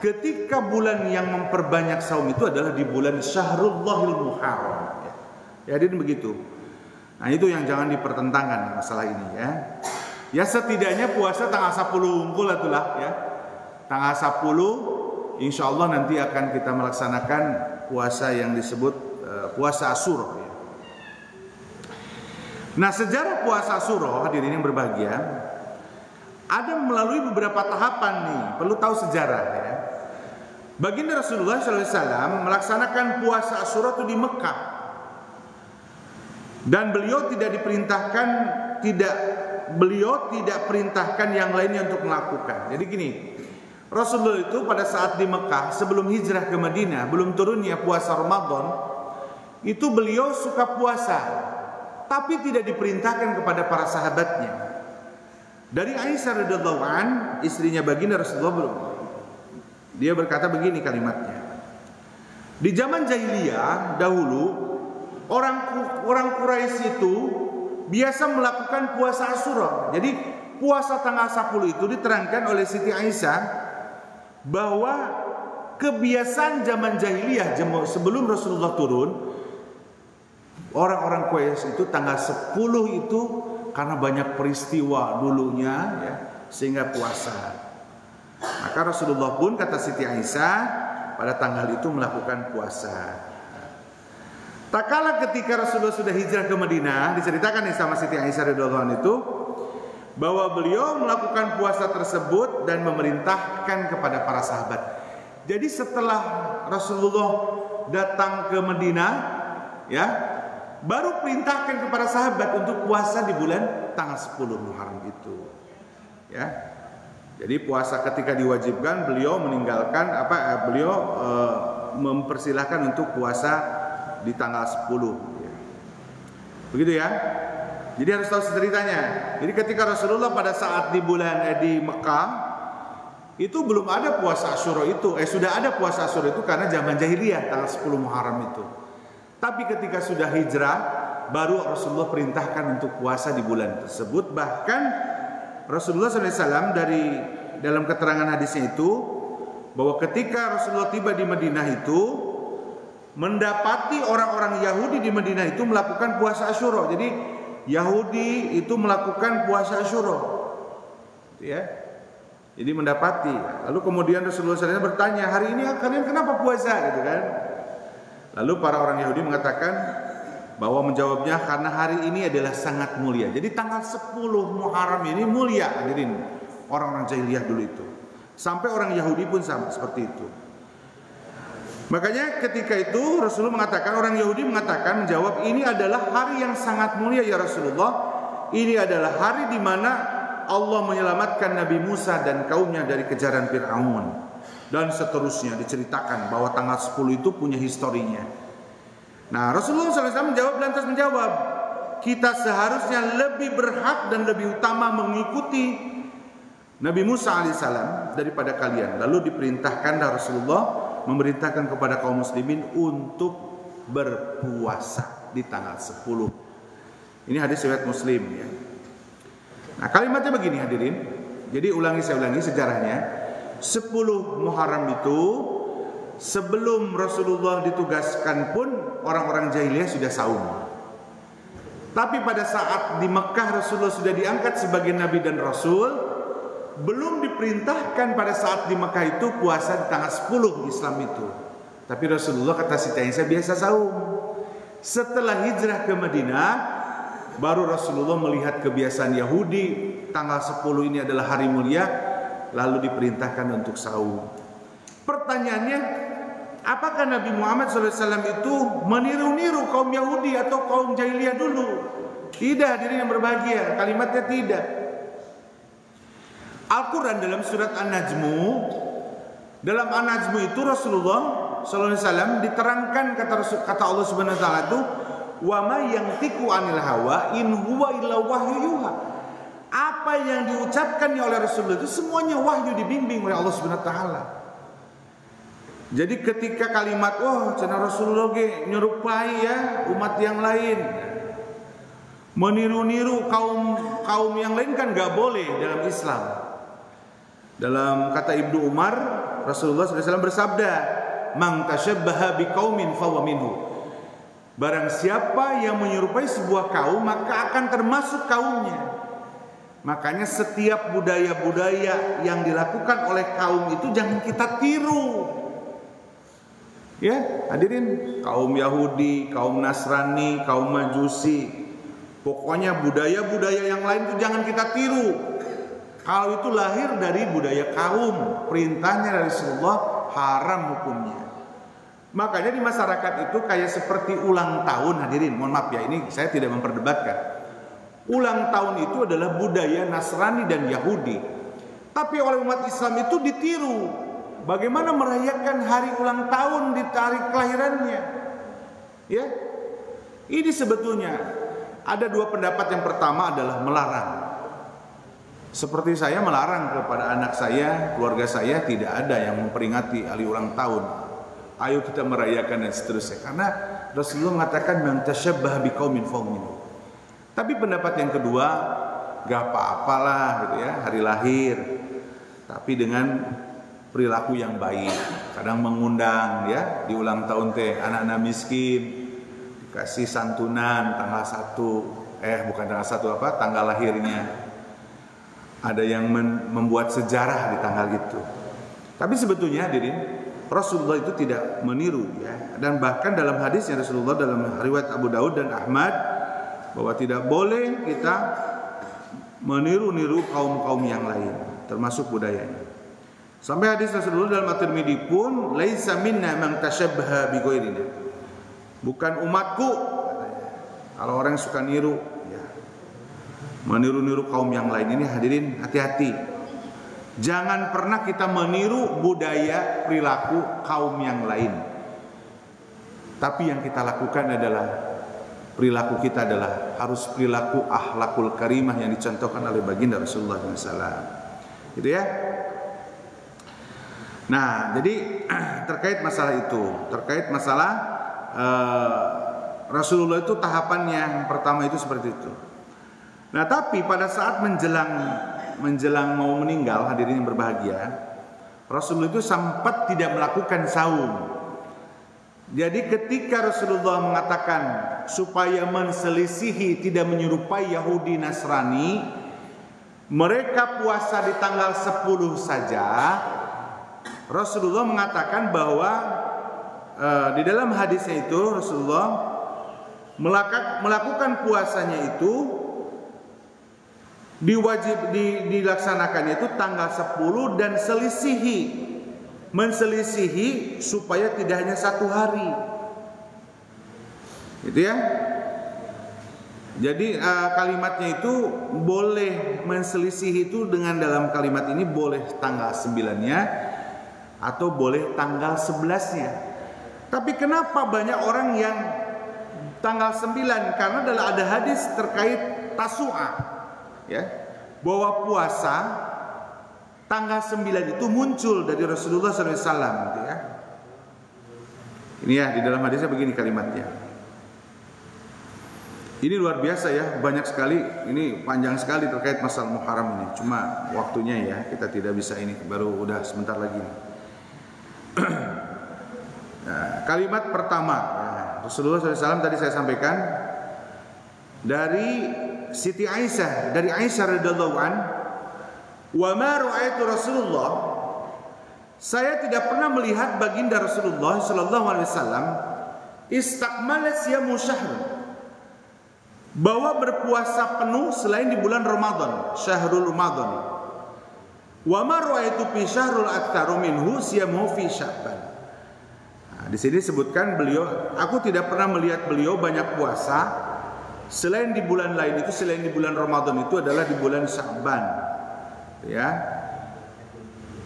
ketika bulan yang memperbanyak saum itu adalah di bulan Syahrullahil Muharram. Ya, jadi begitu. Nah, itu yang jangan dipertentangkan masalah ini ya. Ya setidaknya puasa tanggal 10 unggul itulah ya. Tanggal 10 insya Allah nanti akan kita melaksanakan puasa yang disebut puasa Asyura ya. Nah, sejarah puasa Asyura, hadirin yang berbahagia, ada melalui beberapa tahapan nih, perlu tahu sejarah ya. Baginda Rasulullah SAW melaksanakan puasa Asyura itu di Mekah. Dan beliau tidak perintahkan yang lainnya untuk melakukan. Jadi gini, Rasulullah itu pada saat di Mekah sebelum hijrah ke Madinah, belum turunnya puasa Ramadan, itu beliau suka puasa, tapi tidak diperintahkan kepada para sahabatnya. Dari Aisyah radhiyallahu an, istrinya baginda Rasulullah, dia berkata begini kalimatnya. Di zaman jahiliyah dahulu, orang Quraisy itu biasa melakukan puasa Asyura. Jadi puasa tanggal 10 itu diterangkan oleh Siti Aisyah bahwa kebiasaan zaman jahiliyah sebelum Rasulullah turun, orang-orang Quraisy itu tanggal 10 itu karena banyak peristiwa dulunya ya, sehingga puasa. Maka Rasulullah pun, kata Siti Aisyah, pada tanggal itu melakukan puasa. Tak kala ketika Rasulullah sudah hijrah ke Madinah, diceritakan nih sama Siti Aisyah radhiyallahu anha itu bahwa beliau melakukan puasa tersebut dan memerintahkan kepada para sahabat, Jadi setelah Rasulullah datang ke Madinah, ya, baru perintahkan kepada sahabat untuk puasa di bulan tanggal 10 Muharram itu. Ya. Jadi puasa ketika diwajibkan, beliau meninggalkan beliau mempersilahkan untuk puasa di tanggal 10. Ya. Begitu ya. Jadi harus tahu ceritanya. Jadi ketika Rasulullah pada saat di Mekah itu belum ada puasa Asyura itu. Sudah ada puasa Asyura itu karena zaman jahiliyah tanggal 10 Muharram itu. Tapi ketika sudah hijrah baru Rasulullah perintahkan untuk puasa di bulan tersebut. Bahkan Rasulullah SAW dalam keterangan hadisnya itu bahwa ketika Rasulullah tiba di Madinah itu mendapati orang-orang Yahudi di Madinah itu melakukan puasa Asyura. Jadi Yahudi itu melakukan puasa Asyura, ya. Jadi mendapati. Lalu kemudian Rasulullah SAW bertanya, hari ini kalian kenapa puasa, gitu kan? Lalu para orang Yahudi mengatakan bahwa menjawabnya karena hari ini adalah sangat mulia. Jadi tanggal 10 Muharram ini mulia, hadirin. Orang-orang jahiliyah dulu itu. Sampai orang Yahudi pun sama seperti itu. Makanya ketika itu Rasulullah mengatakan, orang Yahudi mengatakan, menjawab, ini adalah hari yang sangat mulia ya Rasulullah. Ini adalah hari di mana Allah menyelamatkan Nabi Musa dan kaumnya dari kejaran Fir'aun. Dan seterusnya diceritakan bahwa tanggal 10 itu punya historinya. Nah, Rasulullah SAW lantas menjawab, kita seharusnya lebih berhak dan lebih utama mengikuti Nabi Musa alaihissalam daripada kalian. Lalu diperintahkan Rasulullah memerintahkan kepada kaum muslimin untuk berpuasa di tanggal 10. Ini hadis riwayat Muslim, ya. Nah, kalimatnya begini hadirin. Jadi saya ulangi sejarahnya. 10 Muharram itu sebelum Rasulullah ditugaskan pun orang-orang jahiliyah sudah saum. Tapi pada saat di Mekah Rasulullah sudah diangkat sebagai nabi dan rasul, belum diperintahkan pada saat di Mekah itu puasa di tanggal 10 Islam itu. Tapi Rasulullah kata Siti Aisyah biasa saum. Setelah hijrah ke Madinah, baru Rasulullah melihat kebiasaan Yahudi, tanggal 10 ini adalah hari mulia, lalu diperintahkan untuk saum. Pertanyaannya, apakah Nabi Muhammad SAW itu meniru-niru kaum Yahudi atau kaum jahiliyah dulu? Tidak, hadirin yang berbahagia, kalimatnya tidak. Al-Quran dalam surat An-Najmu, dalam An-Najmu itu Rasulullah SAW diterangkan kata Allah Subhanahu Wa Taala itu, wa ma yantiqu anil hawa in huwa illa wahyu yuha. Apa yang diucapkannya oleh Rasulullah itu semuanya wahyu dibimbing oleh Allah Subhanahu Wa Taala. Jadi ketika kalimat cenah Rasulullah ge nyerupai ya umat yang lain, meniru-niru kaum yang lain kan nggak boleh dalam Islam. Dalam kata Ibnu Umar, Rasulullah SAW bersabda, "Man tashabbaha biqaumin fahuwa minhu." Barang siapa yang menyerupai sebuah kaum maka akan termasuk kaumnya. Makanya setiap budaya-budaya yang dilakukan oleh kaum itu jangan kita tiru. Ya, hadirin, kaum Yahudi, kaum Nasrani, kaum Majusi, pokoknya budaya-budaya yang lain itu jangan kita tiru. Kalau itu lahir dari budaya kaum, perintahnya dari Rasulullah, haram hukumnya. Makanya di masyarakat itu kayak seperti ulang tahun, hadirin, mohon maaf ya, ini saya tidak memperdebatkan. Ulang tahun itu adalah budaya Nasrani dan Yahudi. Tapi oleh umat Islam itu ditiru. Bagaimana merayakan hari ulang tahun di hari kelahirannya? Ya. Ini sebetulnya ada dua pendapat. Yang pertama adalah melarang. Seperti saya melarang kepada anak saya, keluarga saya tidak ada yang memperingati hari ulang tahun. Ayo kita merayakan dan seterusnya. Karena Rasulullah mengatakan man tashabbaha biqaumin fahuwa minhum. Tapi pendapat yang kedua, gak apa-apalah gitu ya, hari lahir, tapi dengan perilaku yang baik. Kadang mengundang ya di ulang tahun anak-anak miskin, dikasih santunan tanggal 1, bukan tanggal 1 tanggal lahirnya. Ada yang membuat sejarah di tanggal itu. Tapi sebetulnya hadirin, Rasulullah itu tidak meniru ya. Dan bahkan dalam hadisnya Rasulullah dalam riwayat Abu Daud dan Ahmad, bahwa tidak boleh kita meniru-niru kaum-kaum yang lain, termasuk budayanya. Sampai hadis Rasulullah dalam At-Tirmidzi pun, laisa minna man tashabbaha bi ghairina. Bukan umatku. Kalau orang yang suka niru, ya, meniru-niru kaum yang lain, ini hadirin hati-hati. Jangan pernah kita meniru budaya perilaku kaum yang lain. Tapi yang kita lakukan adalah perilaku kita adalah harus perilaku akhlakul karimah yang dicontohkan oleh baginda Rasulullah SAW. Gitu ya. Nah, jadi terkait masalah itu, terkait masalah Rasulullah itu tahapan yang pertama itu seperti itu. Nah, tapi pada saat menjelang mau meninggal, hadirin yang berbahagia, Rasulullah itu sempat tidak melakukan saum. Jadi ketika Rasulullah mengatakan supaya menselisihi, tidak menyerupai Yahudi Nasrani, mereka puasa di tanggal 10 saja. Rasulullah mengatakan bahwa di dalam hadisnya itu Rasulullah melakukan puasanya itu dilaksanakannya itu tanggal 10 dan menselisihi supaya tidak hanya 1 hari. Gitu ya. Jadi kalimatnya itu boleh menselisihi itu dengan dalam kalimat ini boleh tanggal 9-nya atau boleh tanggal 11-nya. Tapi kenapa banyak orang yang tanggal 9? Karena ada hadis terkait Tasu'a, ya, bahwa puasa tanggal 9 itu muncul dari Rasulullah SAW, gitu ya. Ini ya, di dalam hadisnya begini kalimatnya. Ini luar biasa ya, banyak sekali, ini panjang sekali terkait masalah Muharram ini. Cuma waktunya ya, kita tidak bisa ini, baru udah sebentar lagi. Nah, kalimat pertama ya, Rasulullah SAW tadi saya sampaikan dari Siti Aisyah, dari Aisyah radhiyallahu an, wa ma ra'aitu Rasulullah, saya tidak pernah melihat baginda Rasulullah sallallahu alaihi wasallam istakmala siyamu syahr, bahwa berpuasa penuh selain di bulan Ramadan, syahrul Ramadan. Wa ma ra'aitu fi syahrul aktsaru minhu siyamu fi Sya'ban. Nah, di sini disebutkan beliau, aku tidak pernah melihat beliau banyak puasa selain di bulan lain itu, selain di bulan Ramadan itu adalah di bulan Sya'ban. Ya.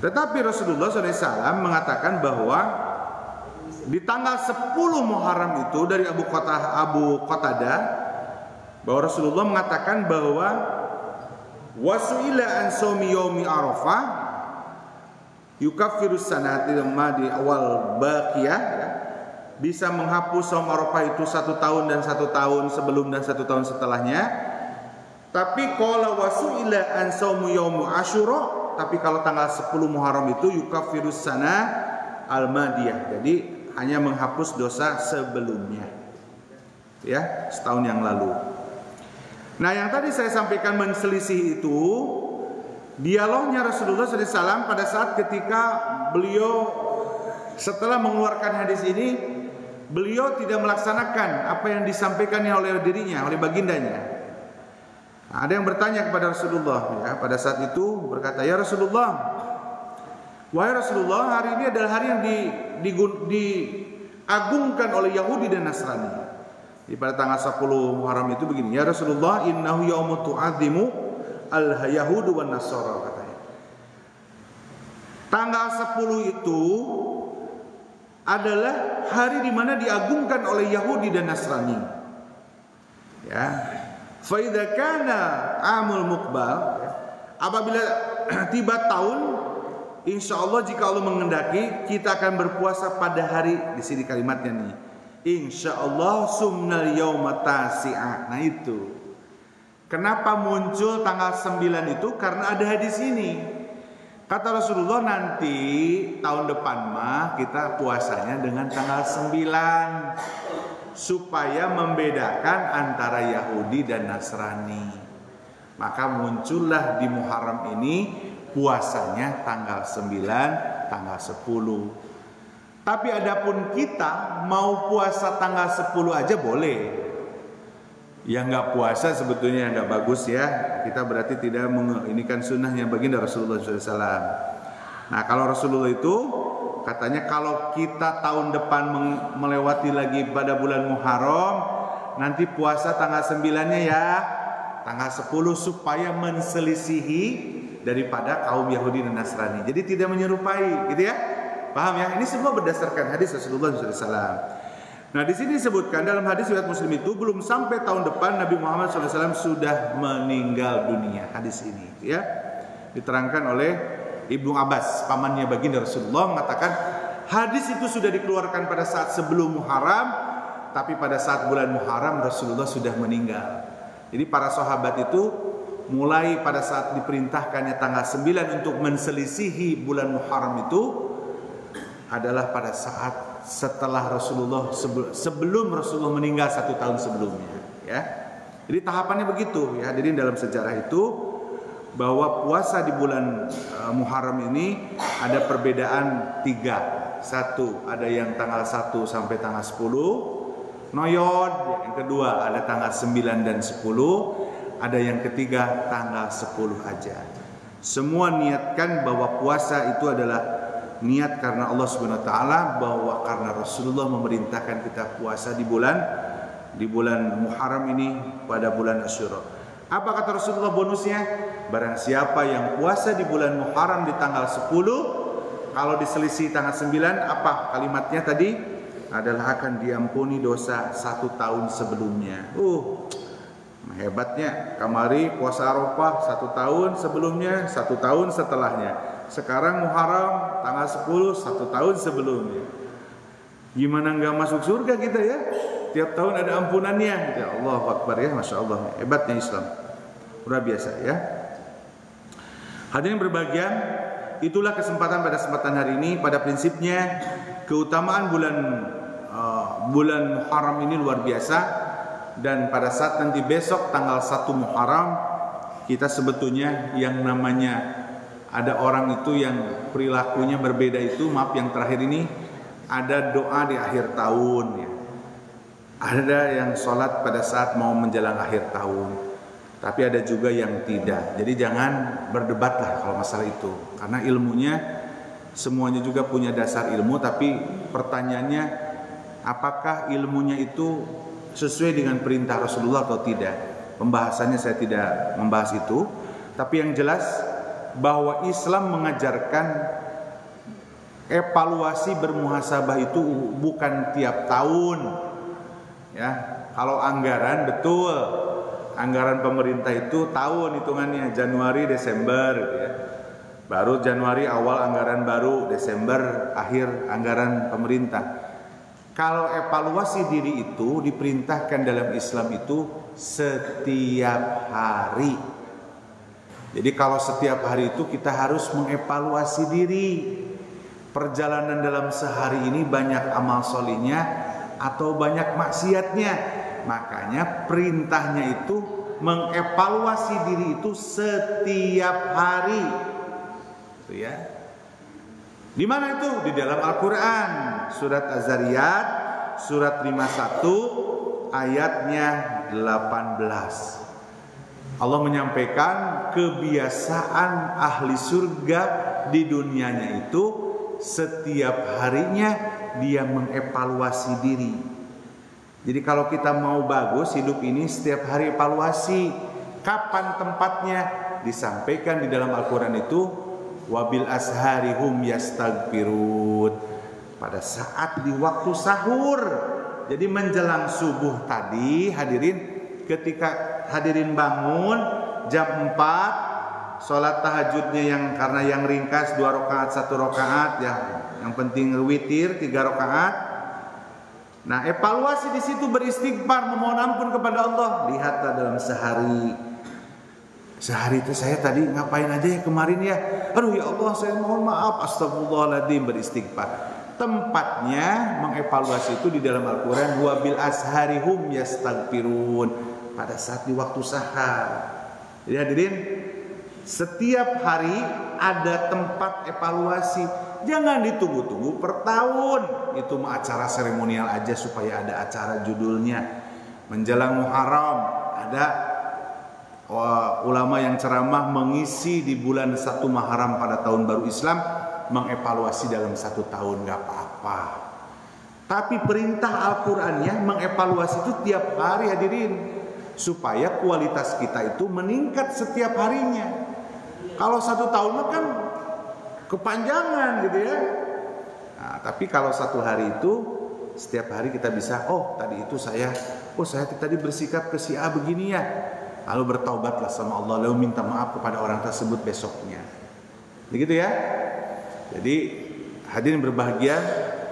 Tetapi Rasulullah SAW mengatakan bahwa di tanggal 10 Muharram itu dari Abu Qatadah, bahwa Rasulullah mengatakan bahwa wasu'ila an shaumi yaumi Arafah yukaffiru sanati madi awal baqiyah, ya, bisa menghapus saum Arafah itu 1 tahun dan 1 tahun sebelum dan 1 tahun setelahnya. Tapi kalau wasu'ila an shaumi yaumi Asyura, tapi kalau tanggal 10 Muharram itu yukaffiru sana al-madiyah, jadi hanya menghapus dosa sebelumnya, ya, setahun yang lalu. Nah, yang tadi saya sampaikan menselisih itu dialognya Rasulullah SAW pada saat ketika beliau setelah mengeluarkan hadis ini, beliau tidak melaksanakan apa yang disampaikannya oleh dirinya, oleh bagindanya. Nah, ada yang bertanya kepada Rasulullah, ya, pada saat itu berkata, ya Rasulullah, wahai Rasulullah, hari ini adalah hari yang diagungkan oleh Yahudi dan Nasrani. Pada tanggal 10 Muharram itu begini, ya Rasulullah, innahu yaumu tu'adzimu al-yahudu wan nasara, katanya. Tanggal 10 itu adalah hari di mana diagungkan oleh Yahudi dan Nasrani. Ya. Fa idza kana amul muqbal, ya, apabila tiba tahun, insyaallah jika Allah mengendaki, kita akan berpuasa pada hari, di sini kalimatnya nih, insyaallah sumnal yauma tasi'a. Nah itu kenapa muncul tanggal 9 itu, karena ada hadis ini. Kata Rasulullah, nanti tahun depan mah kita puasanya dengan tanggal 9 supaya membedakan antara Yahudi dan Nasrani. Maka muncullah di Muharram ini puasanya tanggal 9, tanggal 10. Tapi adapun kita mau puasa tanggal 10 aja boleh. Yang nggak puasa sebetulnya nggak bagus ya. Kita berarti tidak ini kan sunnahnya baginda Rasulullah SAW. Nah, kalau Rasulullah itu katanya kalau kita tahun depan melewati lagi pada bulan Muharram, nanti puasa tanggal 9-nya ya, tanggal 10 supaya menselisihi daripada kaum Yahudi dan Nasrani. Jadi tidak menyerupai, gitu ya. Paham ya? Ini semua berdasarkan hadis Rasulullah SAW. Nah, di sini disebutkan dalam hadis riwayat Muslim itu belum sampai tahun depan Nabi Muhammad SAW sudah meninggal dunia. Hadis ini, ya, diterangkan oleh Ibnu Abbas, pamannya baginda Rasulullah, mengatakan hadis itu sudah dikeluarkan pada saat sebelum Muharram, tapi pada saat bulan Muharram Rasulullah sudah meninggal. Jadi para sahabat itu mulai pada saat diperintahkannya tanggal 9 untuk menselisihi bulan Muharram itu adalah pada saat setelah Rasulullah, sebelum Rasulullah meninggal 1 tahun sebelumnya, ya. Jadi tahapannya begitu ya. Jadi dalam sejarah itu bahwa puasa di bulan Muharram ini ada perbedaan 3. Satu, ada yang tanggal 1 sampai tanggal 10 noyod, yang kedua ada tanggal 9 dan 10, ada yang ketiga tanggal 10 aja. Semua niatkan bahwa puasa itu adalah niat karena Allah Subhanahu wa taala, bahwa karena Rasulullah memerintahkan kita puasa di bulan Muharram ini pada bulan Asyura. Apa kata Rasulullah bonusnya? Barang siapa yang puasa di bulan Muharram di tanggal 10, kalau diselisih tanggal 9, apa kalimatnya tadi? Adalah akan diampuni dosa 1 tahun sebelumnya. Hebatnya, kamari puasa Arafah 1 tahun sebelumnya, 1 tahun setelahnya. Sekarang Muharram tanggal 10, 1 tahun sebelumnya. Gimana nggak masuk surga kita ya? Tiap tahun ada ampunannya. Ya Allah Akbar ya, Masya Allah. Hebatnya Islam. Luar biasa ya. Hadirin berbahagia, itulah kesempatan pada kesempatan hari ini. Pada prinsipnya keutamaan bulan Muharram ini luar biasa. Dan pada saat nanti besok tanggal 1 Muharram, kita sebetulnya yang namanya ada orang itu yang perilakunya berbeda itu, maaf yang terakhir ini, ada doa di akhir tahun ya. Ada yang sholat pada saat mau menjelang akhir tahun, tapi ada juga yang tidak. Jadi jangan berdebatlah kalau masalah itu, karena ilmunya semuanya juga punya dasar ilmu. Tapi pertanyaannya, apakah ilmunya itu sesuai dengan perintah Rasulullah atau tidak? Pembahasannya saya tidak membahas itu. Tapi yang jelas bahwa Islam mengajarkan evaluasi bermuhasabah itu bukan tiap tahun. Ya, kalau anggaran betul, anggaran pemerintah itu tahun hitungannya, Januari Desember gitu ya. Baru Januari awal anggaran baru, Desember akhir anggaran pemerintah. Kalau evaluasi diri itu diperintahkan dalam Islam itu setiap hari. Jadi kalau setiap hari itu kita harus mengevaluasi diri. Perjalanan dalam sehari ini banyak amal solihnya atau banyak maksiatnya. Makanya perintahnya itu mengevaluasi diri itu setiap hari. Itu ya. Di mana itu? Di dalam Al-Qur'an, surat Az-Zariyat, surat 51 ayatnya 18. Allah menyampaikan kebiasaan ahli surga di dunianya itu setiap harinya dia mengevaluasi diri. Jadi kalau kita mau bagus hidup ini, setiap hari evaluasi. Kapan tempatnya? Disampaikan di dalam Al-Quran itu, wabil ashari hum yastaghfirun, pada saat di waktu sahur. Jadi menjelang subuh tadi, hadirin, ketika hadirin bangun jam 4, sholat tahajudnya karena yang ringkas 2 rakaat 1 rakaat ya, yang penting witir 3 rakaat. Nah, evaluasi di situ beristighfar, memohon ampun kepada Allah. Lihatlah dalam sehari itu saya tadi ngapain aja ya kemarin ya. Aduh ya Allah, saya mohon maaf, astagfirullahaladzim, beristighfar. Tempatnya mengevaluasi itu di dalam Al-Quran, wabil ashari hum yastaghfirun, pada saat di waktu sahar. Jadi hadirin, setiap hari ada tempat evaluasi. Jangan ditunggu-tunggu per tahun. Itu mah acara seremonial aja supaya ada acara judulnya. Menjelang Muharram ada ulama yang ceramah mengisi di bulan 1 Muharram pada tahun baru Islam. mengevaluasi dalam 1 tahun nggak apa-apa. Tapi perintah Al-Qur'annya mengevaluasi itu tiap hari hadirin, supaya kualitas kita itu meningkat setiap harinya. Kalau 1 tahun kan kepanjangan gitu ya. Nah, tapi kalau 1 hari itu setiap hari kita bisa, tadi itu saya tadi bersikap ke si A begini ya. Lalu bertaubatlah sama Allah, lalu minta maaf kepada orang tersebut besoknya. Begitu ya. Jadi hadirin berbahagia,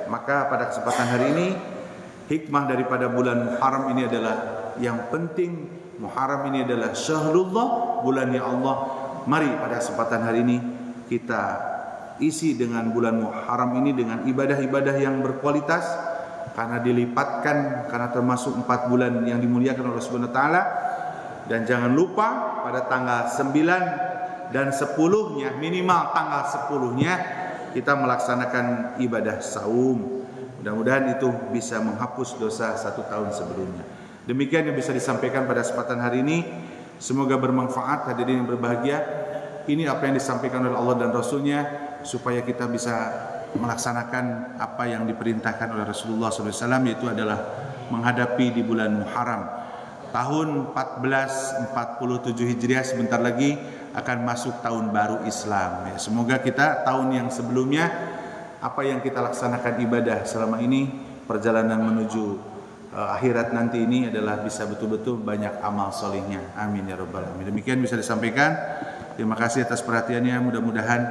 maka pada kesempatan hari ini hikmah daripada bulan Muharram ini adalah yang penting. Muharram ini adalah syahrullah, bulannya Allah. Mari pada kesempatan hari ini kita isi dengan bulan Muharram ini dengan ibadah-ibadah yang berkualitas, karena dilipatkan, karena termasuk 4 bulan yang dimuliakan oleh Subhanahu wa taala. Dan jangan lupa pada tanggal 9 dan 10-nya, minimal tanggal 10-nya kita melaksanakan ibadah saum. Mudah-mudahan itu bisa menghapus dosa 1 tahun sebelumnya. Demikian yang bisa disampaikan pada kesempatan hari ini. Semoga bermanfaat hadirin yang berbahagia. Ini apa yang disampaikan oleh Allah dan Rasulnya, supaya kita bisa melaksanakan apa yang diperintahkan oleh Rasulullah SAW, yaitu adalah menghadapi di bulan Muharram tahun 1447 Hijriah. Sebentar lagi akan masuk tahun baru Islam. Semoga kita tahun yang sebelumnya, apa yang kita laksanakan ibadah selama ini, perjalanan menuju akhirat nanti ini adalah bisa betul-betul banyak amal solihnya. Amin ya rabbal alamin. Demikian bisa disampaikan. Terima kasih atas perhatiannya. Mudah-mudahan